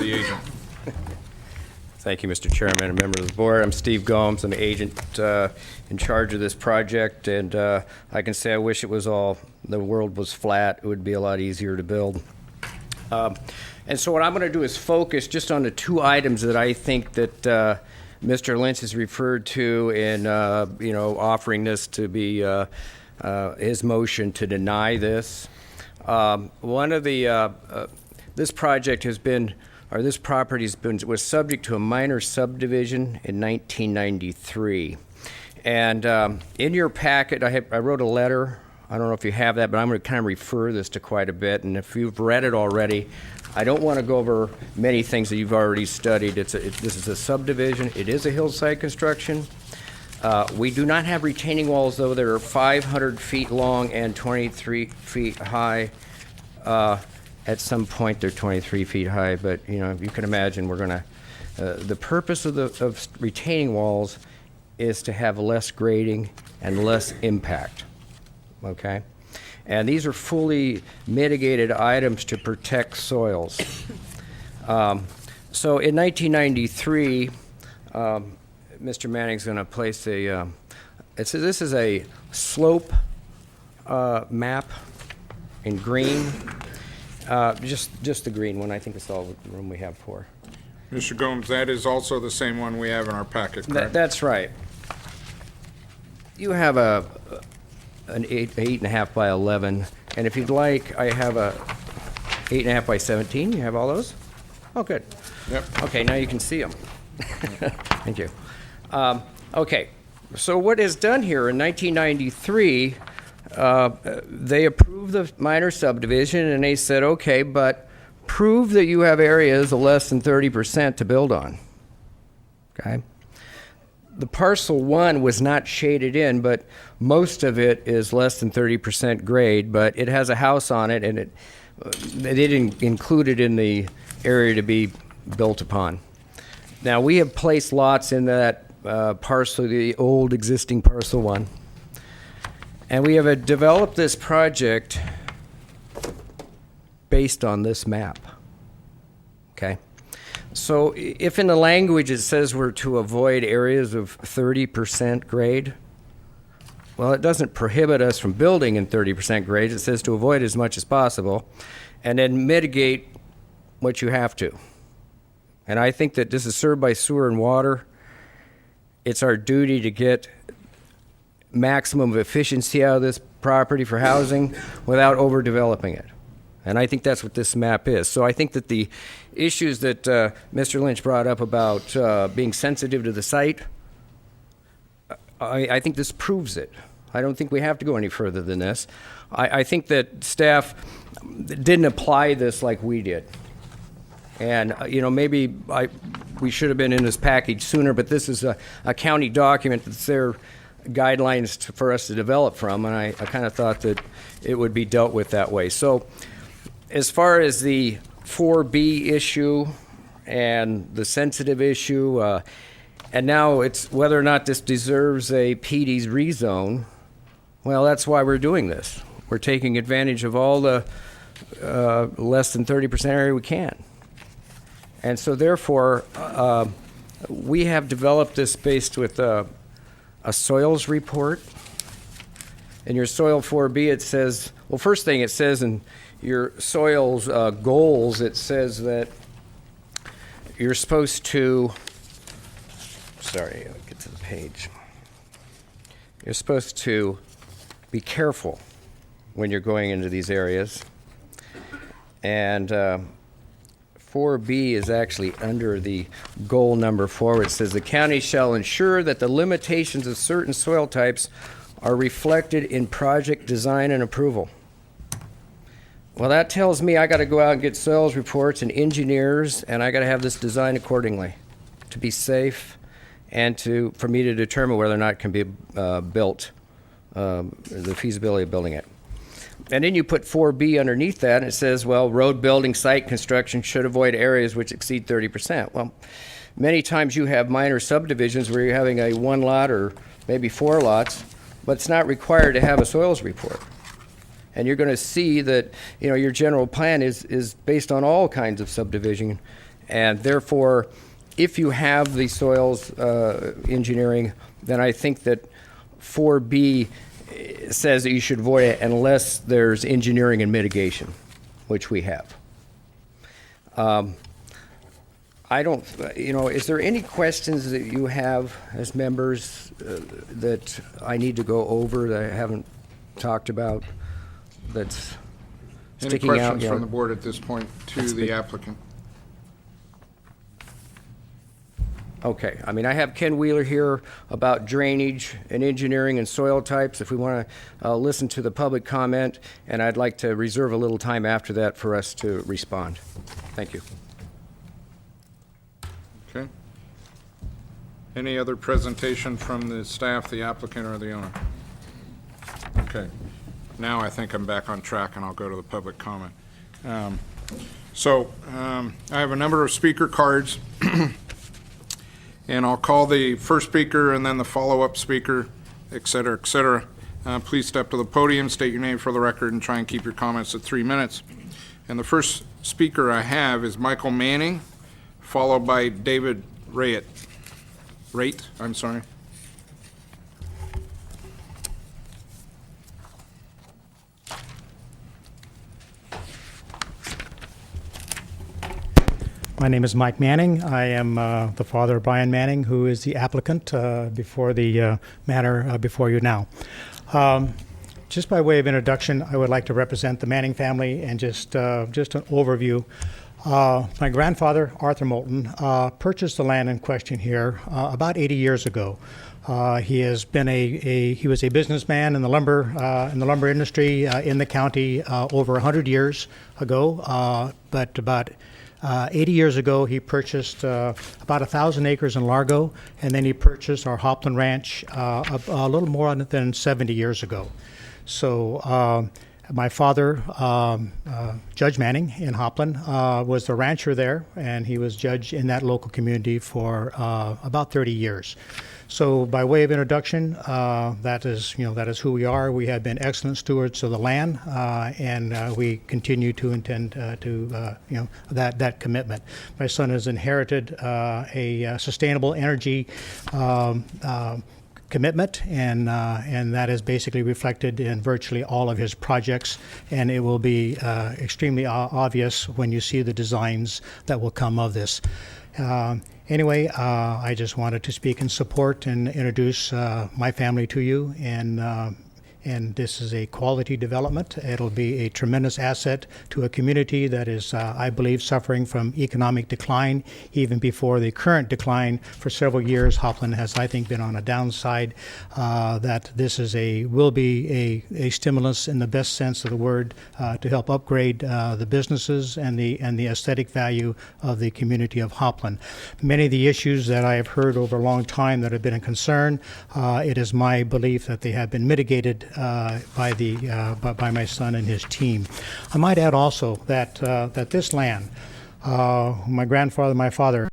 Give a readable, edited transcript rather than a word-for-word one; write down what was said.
the agent. Thank you, Mr. Chairman and members of the board. I'm Steve Gomes. I'm the agent in charge of this project, and I can say I wish the world was flat. It would be a lot easier to build. And so what I'm going to do is focus just on the two items that I think that Mr. Lynch has referred to in, offering this to be his motion to deny this. This project has been, or this property was subject to a minor subdivision in 1993. And in your packet, I wrote a letter. I don't know if you have that, but I'm going to kind of refer this to quite a bit. And if you've read it already, I don't want to go over many things that you've already studied. This is a subdivision. It is a hillside construction. We do not have retaining walls, though. They're 500 feet long and 23 feet high. At some point, they're 23 feet high, but you can imagine we're going to. The purpose of retaining walls is to have less grading and less impact. Okay, and these are fully mitigated items to protect soils. So in 1993, Mr. Manning's going to place this is a slope map in green. Just the green one. I think it's all the room we have for. Mr. Gomes, that is also the same one we have in our packet, correct? That's right. You have an 8.5 by 11, and if you'd like, I have a 8.5 by 17. You have all those? Oh, good. Yep. Okay, now you can see them. Thank you. Okay, so what is done here in 1993? They approved the minor subdivision, and they said, okay, but prove that you have areas of less than 30% to build on. Okay. The parcel 1 was not shaded in, but most of it is less than 30% grade, but it has a house on it, and they didn't include it in the area to be built upon. Now, we have placed lots in that parcel, the old existing parcel 1, and we have developed this project based on this map. Okay. So if in the language it says we're to avoid areas of 30% grade, well, it doesn't prohibit us from building in 30% grades. It says to avoid as much as possible and then mitigate what you have to. And I think that this is served by sewer and water. It's our duty to get maximum efficiency out of this property for housing without overdeveloping it. And I think that's what this map is. So I think that the issues that Mr. Lynch brought up about being sensitive to the site, I think this proves it. I don't think we have to go any further than this. I think that staff didn't apply this like we did. And, maybe we should have been in this package sooner, but this is a county document that's their guidelines for us to develop from, and I kind of thought that it would be dealt with that way. So as far as the 4B issue and the sensitive issue, and now it's whether or not this deserves a PD's rezone, well, that's why we're doing this. We're taking advantage of all the less than 30% area we can. And so therefore, we have developed this based with a soils report. In your soil 4B, it says, well, first thing it says in your soils goals, it says that you're supposed to, I'll get to the page. You're supposed to be careful when you're going into these areas. And 4B is actually under the goal number 4. It says the county shall ensure that the limitations of certain soil types are reflected in project design and approval. Well, that tells me I got to go out and get soils reports and engineers, and I got to have this designed accordingly to be safe and for me to determine whether or not it can be built, the feasibility of building it. And then you put 4B underneath that, and it says, well, road building, site construction should avoid areas which exceed 30%. Well, many times you have minor subdivisions where you're having a 1 lot or maybe 4 lots, but it's not required to have a soils report. And you're going to see that, your general plan is based on all kinds of subdivision, And therefore, if you have the soils engineering, then I think that 4B says that you should avoid it unless there's engineering and mitigation, which we have. I don't, is there any questions that you have as members that I need to go over that I haven't talked about that's Any sticking out? questions from the board at this point to the applicant? Okay, I mean, I have Ken Wheeler here about drainage and engineering and soil types, if we want to listen to the public comment, and I'd like to reserve a little time after that for us to respond. Thank you. Okay. Any other presentation from the staff, the applicant, or the owner? Okay. Now I think I'm back on track, and I'll go to the public comment. I have a number of speaker cards. And I'll call the first speaker and then the follow-up speaker, et cetera, et cetera. Please step to the podium, state your name for the record, and try and keep your comments at 3 minutes. And the first speaker I have is Michael Manning, followed by David Raitt. I'm sorry. My name is Mike Manning. I am the father of Brian Manning, who is the applicant before the matter before you now. Just by way of introduction, I would like to represent the Manning family and just an overview. My grandfather, Arthur Moulton, purchased the land in question here about 80 years ago. He has been he was a businessman in the lumber industry in the county over 100 years ago, but about 80 years ago, he purchased about 1,000 acres in Largo, and then he purchased our Hopland Ranch a little more than 70 years ago. So my father, Judge Manning in Hopland, was the rancher there, and he was judge in that local community for about 30 years. So by way of introduction, that is who we are. We have been excellent stewards of the land, and we continue to intend to that commitment. My son has inherited a sustainable energy commitment, and that is basically reflected in virtually all of his projects, and it will be extremely obvious when you see the designs that will come of this. Anyway, I just wanted to speak in support and introduce my family to you, and this is a quality development. It'll be a tremendous asset to a community that is, I believe, suffering from economic decline. Even before the current decline for several years, Hopland has, I think, been on a downside. That this will be a stimulus in the best sense of the word to help upgrade the businesses and the aesthetic value of the community of Hopland. Many of the issues that I have heard over a long time that have been a concern, it is my belief that they have been mitigated by my son and his team. I might add also that this land, my father